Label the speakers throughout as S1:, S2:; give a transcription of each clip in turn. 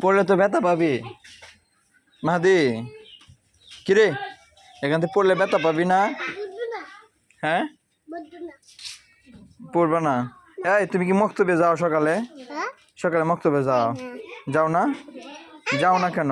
S1: পড়লে তো ব্যথা পাবি মাহাদি। কিরে এখান থেকে পড়লে ব্যথা পাবি না? হ্যাঁ পড়বে না। এই তুমি কি মক্তবে যাও সকালে? সকালে মক্তবে যাও? যাও না? যাও না কেন?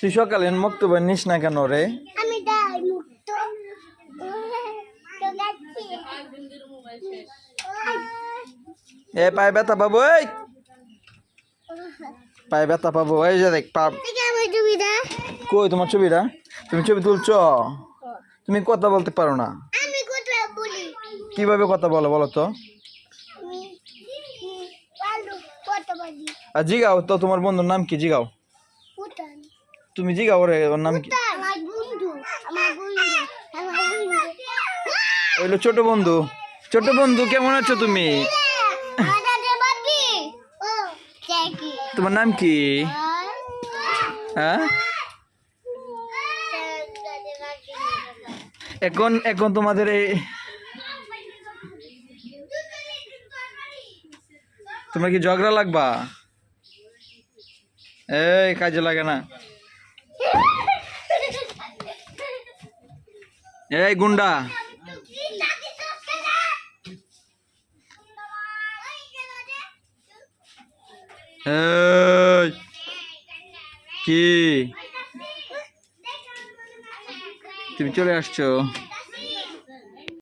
S1: তুই সকালে মক্তবে নিস না কেন রে? এ পায়ে ব্যথা পাবো, এই পায়ে ব্যথা পাবো। এই যে দেখ পা। কই তোমার ছবিটা? তুমি ছবি তুলছ? তুমি কথা বলতে পারো না? কিভাবে কথা বলো বলো তো? আর জিগাও তো তোমার বন্ধুর নাম কি? জিগাও, তুমি জিগাও রে, ওর নাম কি? ওইলো ছোট বন্ধু। ছোট বন্ধু কেমন আছো তুমি? তোমার নাম কি? হ্যাঁ এখন এখন তোমাদের এই তোমরা কি ঝগড়া লাগবা? এই কাজে লাগে না। এই গুন্ডা, এই কি তুমি চলে আসছো?